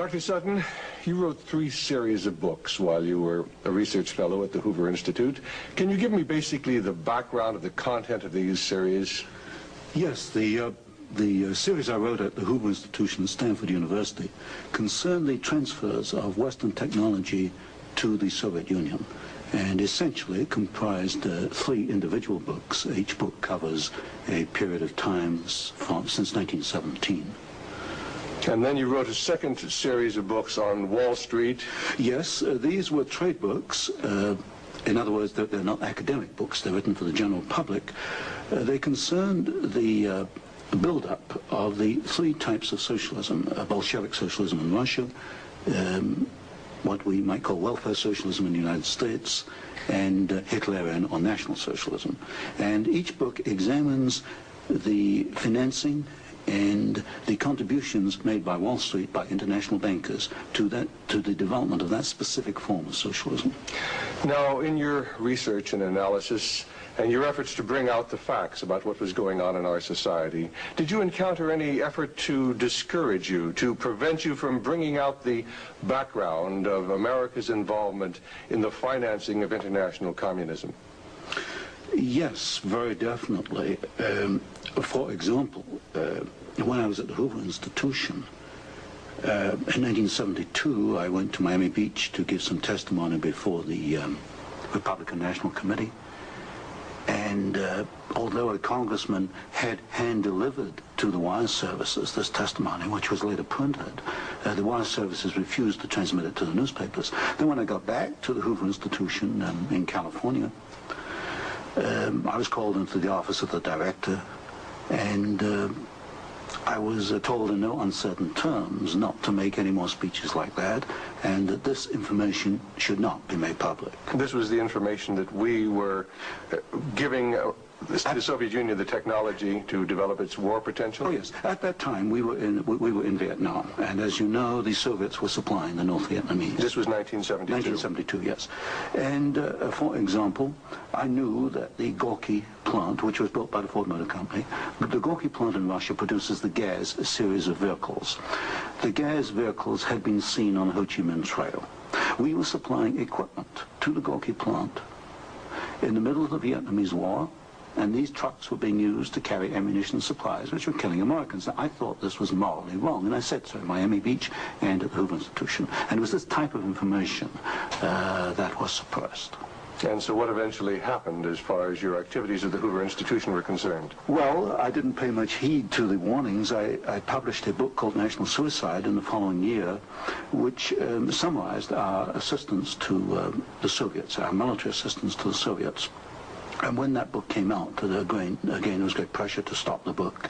Dr. Sutton, you wrote 3 series of books while you were a research fellow at the Hoover Institute. Can you give me basically the background of the content of these series? Yes, the series I wrote at the Hoover Institution at Stanford University concerned the transfers of Western technology to the Soviet Union, and essentially it comprised 3 individual books. Each book covers a period of time since 1917. And then you wrote a second series of books on Wall Street. Yes, these were trade books. In other words, they're not academic books. They're written for the general public. They concerned the build-up of the 3 types of socialism: Bolshevik socialism in Russia, what we might call welfare socialism in the United States, and Hitlerian or National Socialism. And each book examines the financing and the contributions made by Wall Street, by international bankers, to the development of that specific form of socialism. Now, in your research and analysis, and your efforts to bring out the facts about what was going on in our society, did you encounter any effort to discourage you, to prevent you from bringing out the background of America's involvement in the financing of international communism? Yes, very definitely. For example, when I was at the Hoover Institution, in 1972, I went to Miami Beach to give some testimony before the Republican National Committee. And although a congressman had hand-delivered to the wire services this testimony, which was later printed, the wire services refused to transmit it to the newspapers. Then when I got back to the Hoover Institution in California, I was called into the office of the director, and I was told in no uncertain terms not to make any more speeches like that, and that this information should not be made public. This was the information that we were giving the Soviet Union the technology to develop its war potential? Oh yes, at that time we were in Vietnam, and as you know, the Soviets were supplying the North Vietnamese. This was 1972? 1972, yes. And for example, I knew that the Gorky plant, which was built by the Ford Motor Company, the Gorky plant in Russia produces the Gaz series of vehicles. The Gaz vehicles had been seen on the Ho Chi Minh Trail. We were supplying equipment to the Gorky plant in the middle of the Vietnamese War, and these trucks were being used to carry ammunition supplies, which were killing Americans. Now, I thought this was morally wrong, and I said so at Miami Beach and at the Hoover Institution. And it was this type of information that was suppressed. And so what eventually happened as far as your activities at the Hoover Institution were concerned? Well, I didn't pay much heed to the warnings. I published a book called National Suicide in the following year, which summarized our assistance to the Soviets, our military assistance to the Soviets. And when that book came out, again, there was great pressure to stop the book.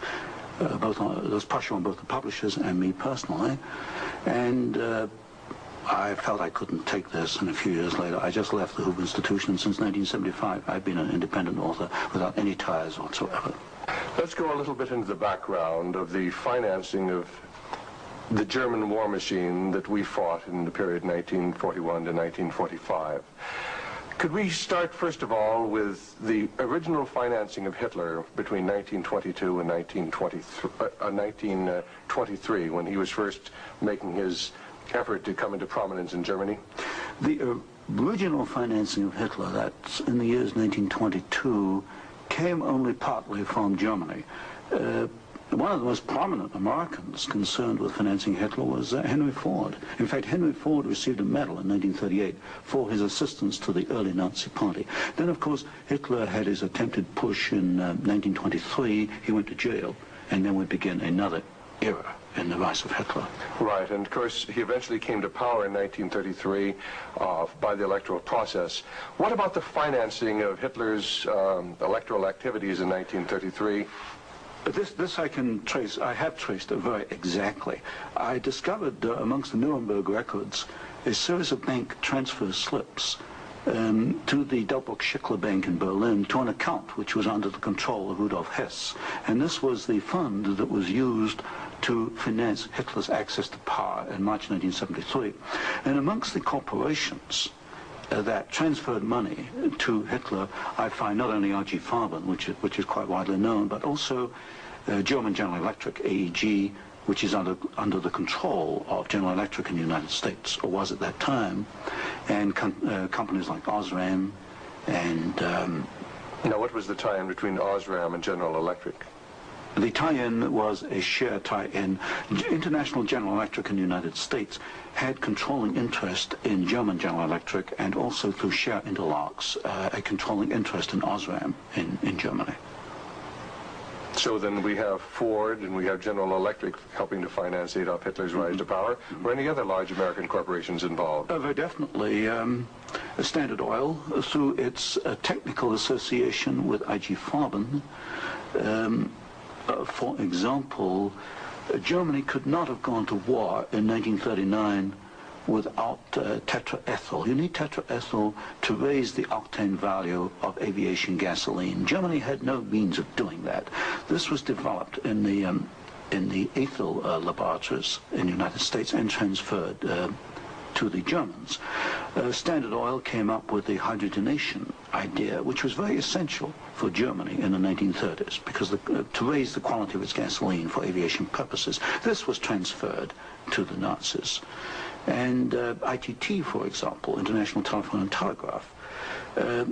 There was pressure on both the publishers and me personally. And I felt I couldn't take this, and a few years later, I just left the Hoover Institution. Since 1975, I've been an independent author without any ties whatsoever. Let's go a little bit into the background of the financing of the German war machine that we fought in the period 1941 to 1945. Could we start, first of all, with the original financing of Hitler between 1922 and 1923, when he was first making his effort to come into prominence in Germany? The original financing of Hitler, that's in the years 1922, came only partly from Germany. One of the most prominent Americans concerned with financing Hitler was Henry Ford. In fact, Henry Ford received a medal in 1938 for his assistance to the early Nazi Party. Then, of course, Hitler had his attempted push in 1923. He went to jail, and then would begin another era in the rise of Hitler. Right, and of course, he eventually came to power in 1933 by the electoral process. What about the financing of Hitler's electoral activities in 1933? This I can trace. I have traced it very exactly. I discovered amongst the Nuremberg records a series of bank transfer slips to the Delbrück-Schickler Bank in Berlin to an account which was under the control of Rudolf Hess. And this was the fund that was used to finance Hitler's access to power in March 1973. And amongst the corporations that transferred money to Hitler, I find not only R.G. Farben, which is quite widely known, but also German General Electric, AEG, which is under the control of General Electric in the United States, or was at that time, and companies like Osram and... Now, what was the tie-in between Osram and General Electric? The tie-in was a share tie-in. International General Electric in the United States had controlling interest in German General Electric, and also through share interlocks, a controlling interest in Osram in Germany. So then we have Ford and we have General Electric helping to finance Adolf Hitler's rise to power. Were any other large American corporations involved? Very definitely. Standard Oil, through its technical association with IG Farben, for example, Germany could not have gone to war in 1939 without tetraethyl. You need tetraethyl to raise the octane value of aviation gasoline. Germany had no means of doing that. This was developed in the ethyl laboratories in the United States and transferred to the Germans. Standard Oil came up with the hydrogenation idea, which was very essential for Germany in the 1930s, because to raise the quality of its gasoline for aviation purposes. This was transferred to the Nazis. And ITT, for example, International Telephone and Telegraph,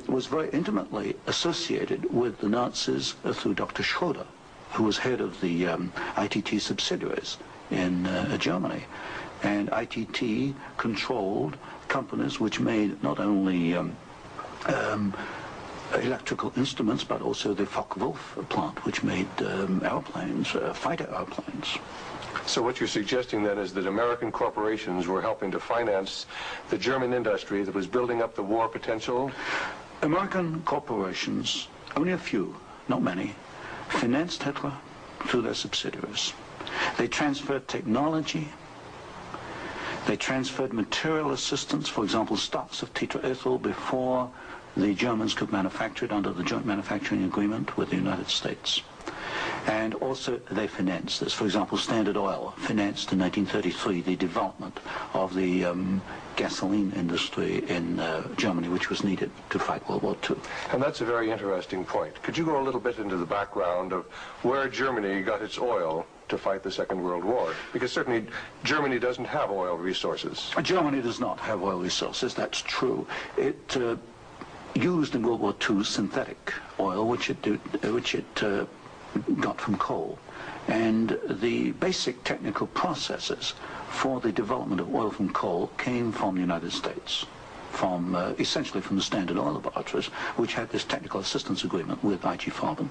was very intimately associated with the Nazis through Dr. Schroeder, who was head of the ITT subsidiaries in Germany. And ITT controlled companies which made not only electrical instruments, but also the Focke-Wulf plant, which made airplanes, fighter airplanes. So what you're suggesting then is that American corporations were helping to finance the German industry that was building up the war potential? American corporations, only a few, not many, financed Hitler through their subsidiaries. They transferred technology. They transferred material assistance, for example, stocks of tetraethyl before the Germans could manufacture it under the joint manufacturing agreement with the United States. And also they financed this. For example, Standard Oil financed in 1933 the development of the gasoline industry in Germany, which was needed to fight World War II. And that's a very interesting point. Could you go a little bit into the background of where Germany got its oil to fight the Second World War? Because certainly Germany doesn't have oil resources. Germany does not have oil resources, that's true. It used in World War II synthetic oil, which it got from coal. And the basic technical processes for the development of oil from coal came from the United States, from essentially from the Standard Oil laboratories, which had this technical assistance agreement with IG Farben.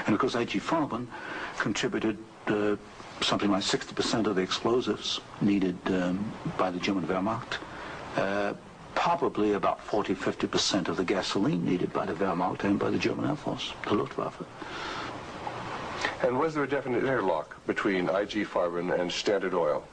And of course IG Farben contributed something like 60% of the explosives needed by the German Wehrmacht, probably about 40–50% of the gasoline needed by the Wehrmacht and by the German Air Force, the Luftwaffe. And was there a definite interlock between IG Farben and Standard Oil?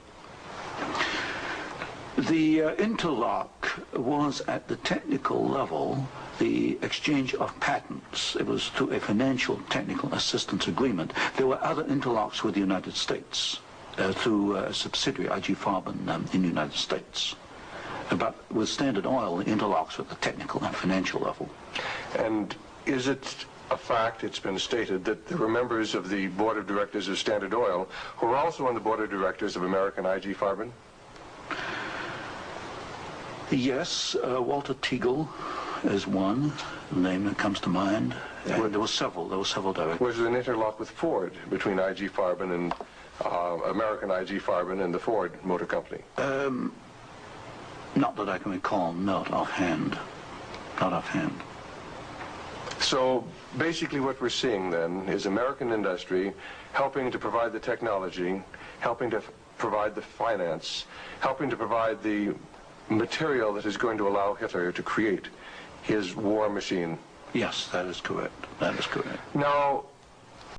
The interlock was at the technical level, the exchange of patents. It was through a financial technical assistance agreement. There were other interlocks with the United States through a subsidiary, IG Farben, in the United States. But with Standard Oil, the interlocks at the technical and financial level. And is it a fact, it's been stated, that there were members of the board of directors of Standard Oil who were also on the board of directors of American IG Farben? Yes, Walter Teagle is one name that comes to mind. There were several directors. Was there an interlock with Ford between IG Farben and American IG Farben and the Ford Motor Company? Not that I can recall, not offhand. Not offhand. So basically what we're seeing then is American industry helping to provide the technology, helping to provide the finance, helping to provide the material that is going to allow Hitler to create his war machine. Yes, that is correct. That is correct. Now,